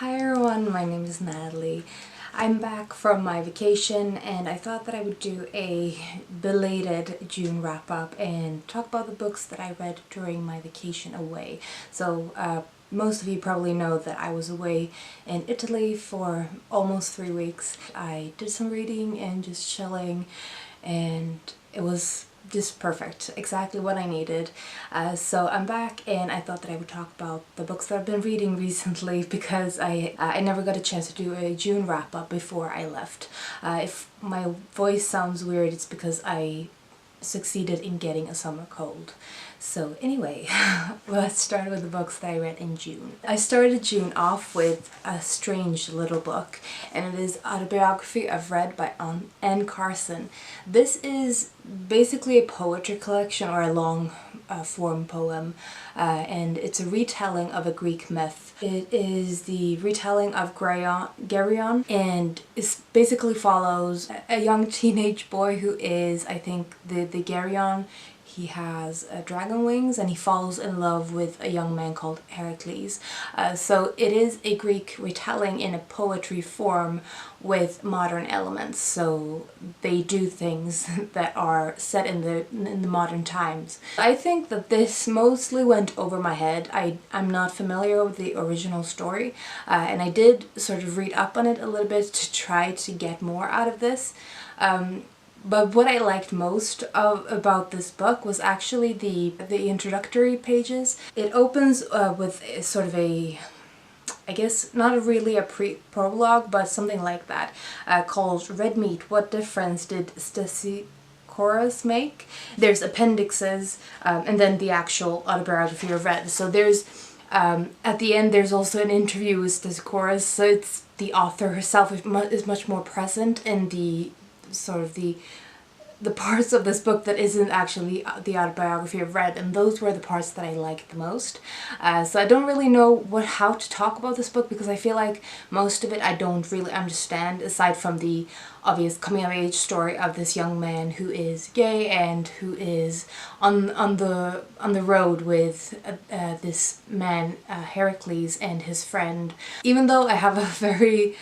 Hi everyone, my name is Natalie. I'm back from my vacation and I thought that I would do a belated June wrap up and talk about the books that I read during my vacation away. So most of you probably know that I was away in Italy for almost 3 weeks. I did some reading and just chilling, and it was just perfect, exactly what I needed. So I'm back and I thought that I would talk about the books that I've been reading recently because I never got a chance to do a June wrap up before I left. If my voice sounds weird, it's because I succeeded in getting a summer cold. So anyway, let's start with the books that I read in June. I started June off with a strange little book, and it is Autobiography I've read by Carson. This is basically a poetry collection or a long form poem, and it's a retelling of a Greek myth. It is the retelling of Geryon, and it basically follows a young teenage boy who is, I think, the Geryon. He has dragon wings and he falls in love with a young man called Heracles. So it is a Greek retelling in a poetry form with modern elements. So they do things that are set in the modern times. I think that this mostly went over my head. I'm not familiar with the original story, and I did sort of read up on it a little bit to try to get more out of this. But what I liked most about this book was actually the introductory pages. It opens with sort of a, I guess not really a prologue, but something like that, called Red Meat, What Difference Did Stesichorus Make? There's appendixes, and then the actual autobiography of Red. So there's, at the end there's also an interview with Stesichorus, so it's the author herself is much more present in the sort of the parts of this book that isn't actually the autobiography of Red, and those were the parts that I liked the most. So I don't really know how to talk about this book because I feel like most of it I don't really understand, aside from the obvious coming of age story of this young man who is gay and who is on the road with this man Heracles and his friend. Even though I have a very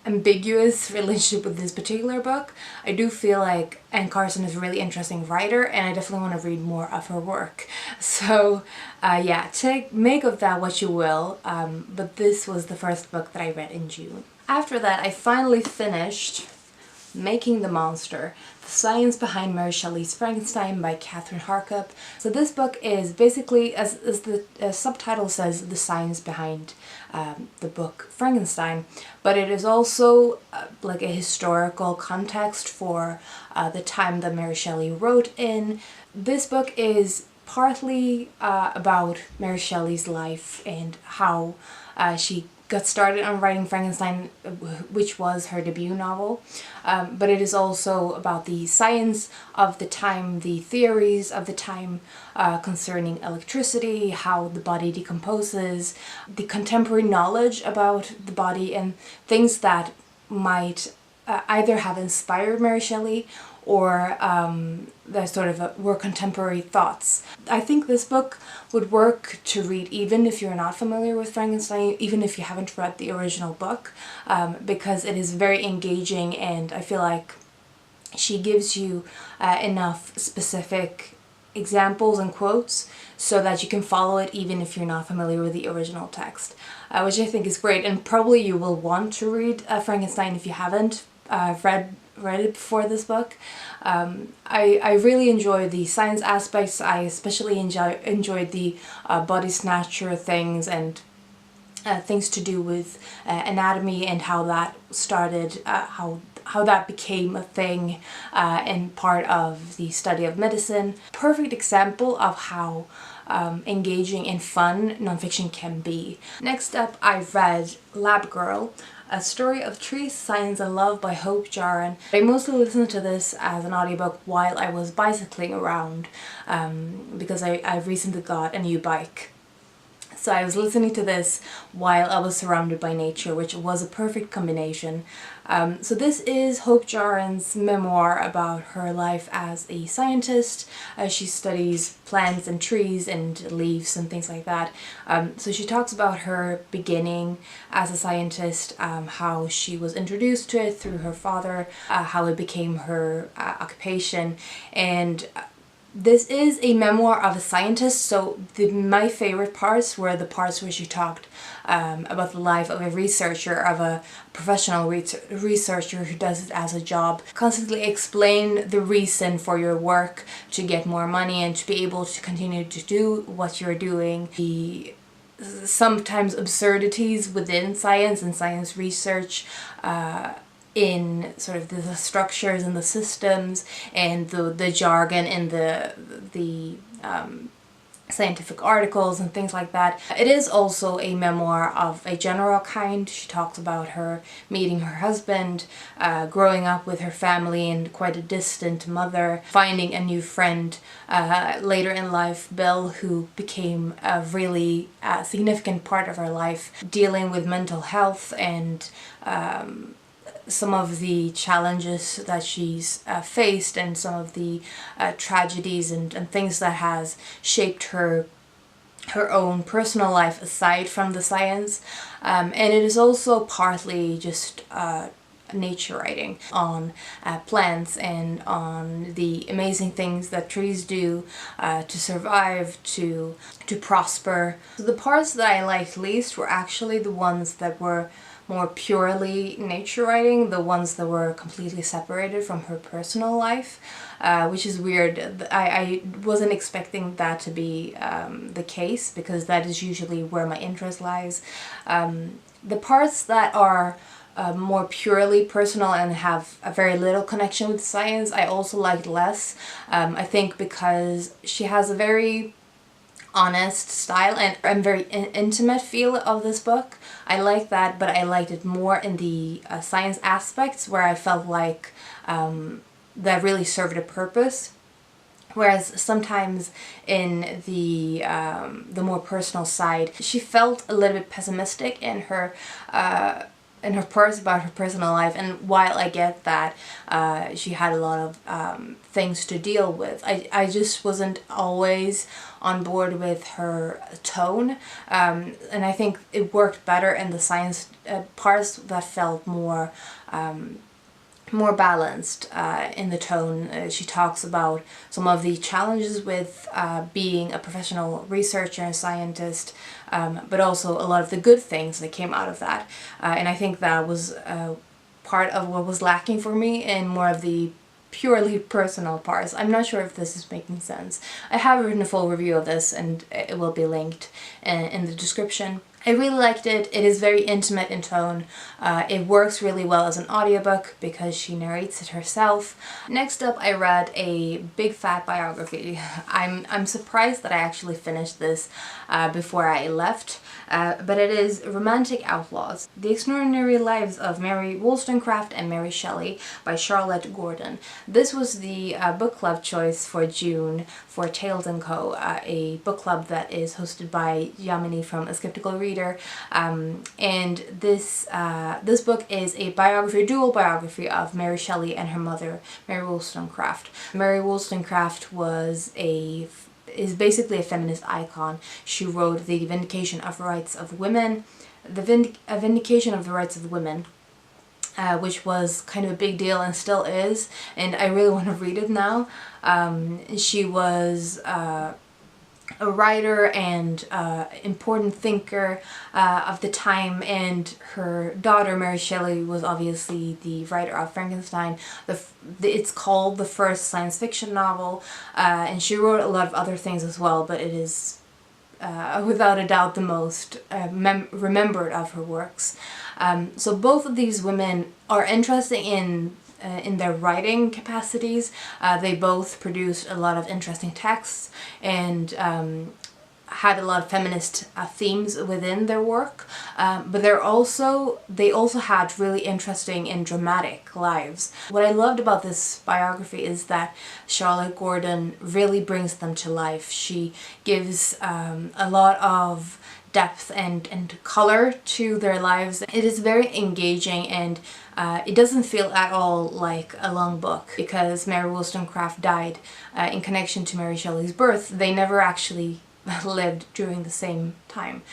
ambiguous relationship with this particular book, I do feel like Carson is a really interesting writer and I definitely want to read more of her work. So yeah, make of that what you will, but this was the first book that I read in June. After that, I finally finished Making the Monster, The Science Behind Mary Shelley's Frankenstein by Kathryn Harkup. So this book is basically, as the subtitle says, the science behind the book Frankenstein, but it is also like a historical context for the time that Mary Shelley wrote in. This book is partly about Mary Shelley's life and how she got started on writing Frankenstein, which was her debut novel, but it is also about the science of the time, the theories of the time concerning electricity, how the body decomposes, the contemporary knowledge about the body, and things that might either have inspired Mary Shelley or that sort of were contemporary thoughts. I think this book would work to read even if you're not familiar with Frankenstein, even if you haven't read the original book, because it is very engaging and I feel like she gives you enough specific examples and quotes so that you can follow it even if you're not familiar with the original text, which I think is great, and probably you will want to read Frankenstein if you haven't read it before this book. I really enjoy the science aspects. I especially enjoyed the body snatcher things and things to do with anatomy and how that started, how that became a thing and part of the study of medicine. Perfect example of how engaging and fun nonfiction can be. Next up, I read Lab Girl, A Story of Trees, Science and Love by Jahren. I mostly listened to this as an audiobook while I was bicycling around because I recently got a new bike. So I was listening to this while I was surrounded by nature, which was a perfect combination. So this is Hope Jaren's memoir about her life as a scientist. She studies plants and trees and leaves and things like that. So she talks about her beginning as a scientist, how she was introduced to it through her father, how it became her occupation, and this is a memoir of a scientist, so my favorite parts were the parts where she talked about the life of a researcher, of a professional researcher who does it as a job. Constantly explain the reason for your work, to get more money and to be able to continue to do what you're doing. The sometimes absurdities within science and science research, in sort of the structures and the systems and the jargon and the scientific articles and things like that. It is also a memoir of a general kind. She talks about her meeting her husband, growing up with her family and quite a distant mother, finding a new friend later in life, Bill, who became a really significant part of her life, dealing with mental health and some of the challenges that she's faced, and some of the tragedies and things that has shaped her own personal life aside from the science. And it is also partly just nature writing on plants and on the amazing things that trees do to survive, to prosper. So the parts that I liked least were actually the ones that were more purely nature writing, the ones that were completely separated from her personal life, which is weird. I wasn't expecting that to be the case, because that is usually where my interest lies. The parts that are more purely personal and have a very little connection with science, I also liked less. I think because she has a very honest style and very intimate feel of this book. I like that, but I liked it more in the science aspects, where I felt like that really served a purpose. Whereas sometimes in the more personal side, she felt a little bit pessimistic in her parts about her personal life. And while I get that she had a lot of things to deal with, I just wasn't always on board with her tone, and I think it worked better in the science parts that felt more balanced in the tone. She talks about some of the challenges with being a professional researcher and scientist, but also a lot of the good things that came out of that. And I think that was part of what was lacking for me in more of the purely personal parts. I'm not sure if this is making sense. I have written a full review of this, and it will be linked in the description. I really liked it. It is very intimate in tone. It works really well as an audiobook because she narrates it herself. Next up, I read a big fat biography. I'm surprised that I actually finished this before I left, but it is Romantic Outlaws: The Extraordinary Lives of Mary Wollstonecraft and Mary Shelley by Charlotte Gordon. This was the book club choice for June for Tales & Co., a book club that is hosted by Yamini from A Skeptical Reader. And this book is a biography, a dual biography of Mary Shelley and her mother, Mary Wollstonecraft. Mary Wollstonecraft is basically a feminist icon. She wrote The Vindication of Rights of Women, A Vindication of the Rights of Women, which was kind of a big deal and still is, and I really want to read it now. She was a writer and important thinker of the time, and her daughter Mary Shelley was obviously the writer of Frankenstein. It's called the first science fiction novel, and she wrote a lot of other things as well, but it is without a doubt the most remembered of her works. So both of these women are interesting in their writing capacities. They both produced a lot of interesting texts and had a lot of feminist themes within their work, but they also had really interesting and dramatic lives. What I loved about this biography is that Charlotte Gordon really brings them to life. She gives a lot of depth and color to their lives. It is very engaging, and it doesn't feel at all like a long book. Because Mary Wollstonecraft died in connection to Mary Shelley's birth, they never actually lived during the same time.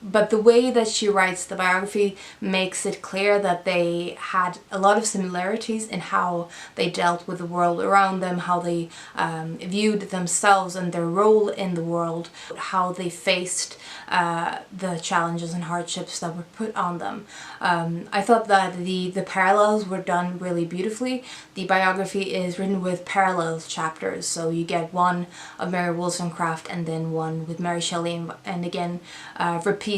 But the way that she writes the biography makes it clear that they had a lot of similarities in how they dealt with the world around them, how they viewed themselves and their role in the world, how they faced the challenges and hardships that were put on them. I thought that the parallels were done really beautifully. The biography is written with parallel chapters, so you get one of Mary Wollstonecraft and then one with Mary Shelley, and again repeated,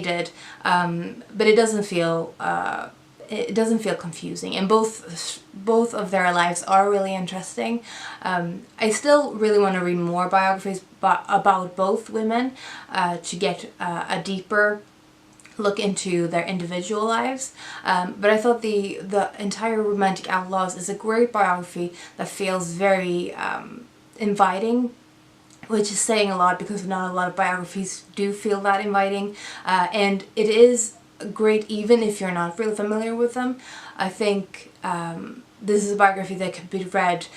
but it doesn't feel confusing, and both of their lives are really interesting. I still really want to read more biographies about both women to get a deeper look into their individual lives, but I thought the entire Romantic Outlaws is a great biography that feels very inviting, which is saying a lot because not a lot of biographies do feel that inviting, and it is great even if you're not really familiar with them. I think this is a biography that could be read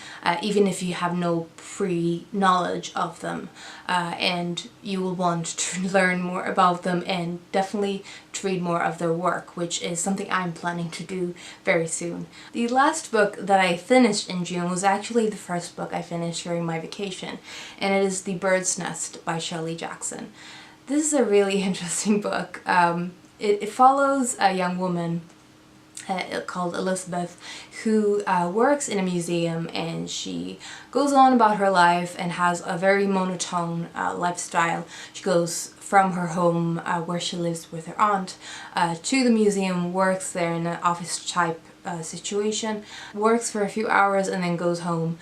even if you have no pre-knowledge of them, and you will want to learn more about them and definitely to read more of their work, which is something I'm planning to do very soon. The last book that I finished in June was actually the first book I finished during my vacation, and it is The Bird's Nest by Shirley Jackson. This is a really interesting book. It follows a young woman called Elizabeth, who works in a museum, and she goes on about her life and has a very monotone lifestyle. She goes from her home where she lives with her aunt to the museum, works there in an office type situation, works for a few hours and then goes home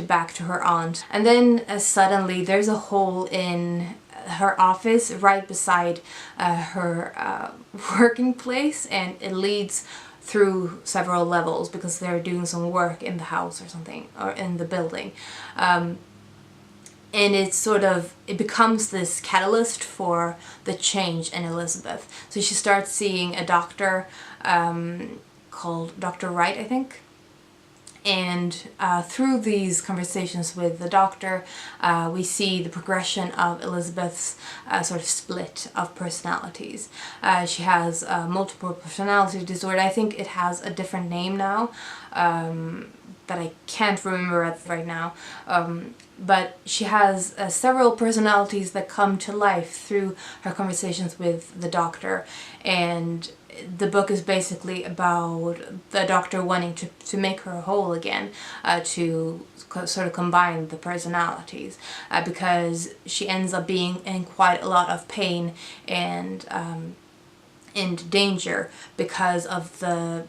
back to her aunt. And then suddenly there's a hole in her office right beside her working place, and it leads through several levels because they're doing some work in the house or something, or in the building. And it becomes this catalyst for the change in Elizabeth. So she starts seeing a doctor called Dr. Wright, I think. And through these conversations with the doctor, we see the progression of Elizabeth's sort of split of personalities. She has multiple personality disorder. I think it has a different name now that I can't remember right now. But she has several personalities that come to life through her conversations with the doctor, and the book is basically about the doctor wanting to make her whole again, to sort of combine the personalities, because she ends up being in quite a lot of pain and danger because of the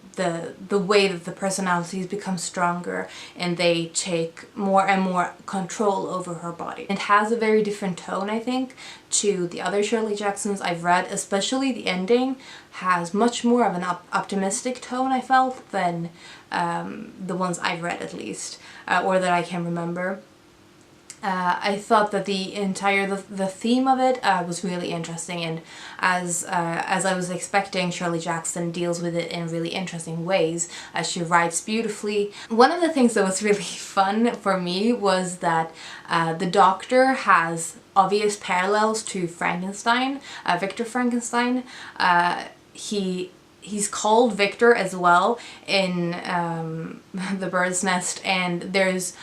way that the personalities become stronger and they take more and more control over her body. It has a very different tone, I think, to the other Shirley Jacksons I've read. Especially the ending has much more of an optimistic tone, I felt, than the ones I've read, at least, or that I can remember. I thought that the theme of it was really interesting, and as I was expecting, Shirley Jackson deals with it in really interesting ways. She writes beautifully. One of the things that was really fun for me was that the doctor has obvious parallels to Frankenstein, Victor Frankenstein. He's called Victor as well in The Bird's Nest, and there's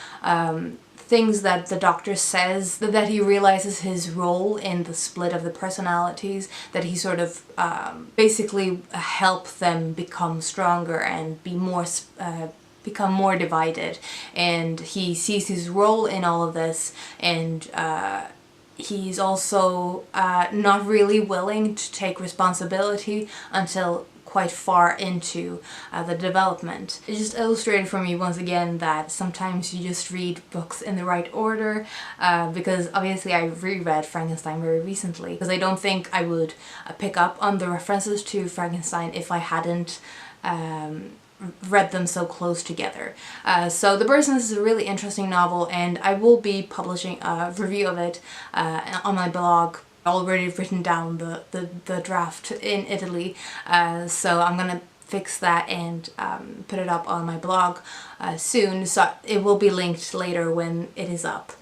things that the doctor says that he realizes his role in the split of the personalities, that he sort of basically help them become stronger and become more divided, and he sees his role in all of this, and he's also not really willing to take responsibility until quite far into the development. It just illustrated for me once again that sometimes you just read books in the right order, because obviously I reread Frankenstein very recently, because I don't think I would pick up on the references to Frankenstein if I hadn't read them so close together. So The Bird's Nest is a really interesting novel, and I will be publishing a review of it on my blog already written down the draft in Italy, so I'm gonna fix that and put it up on my blog soon, so it will be linked later when it is up.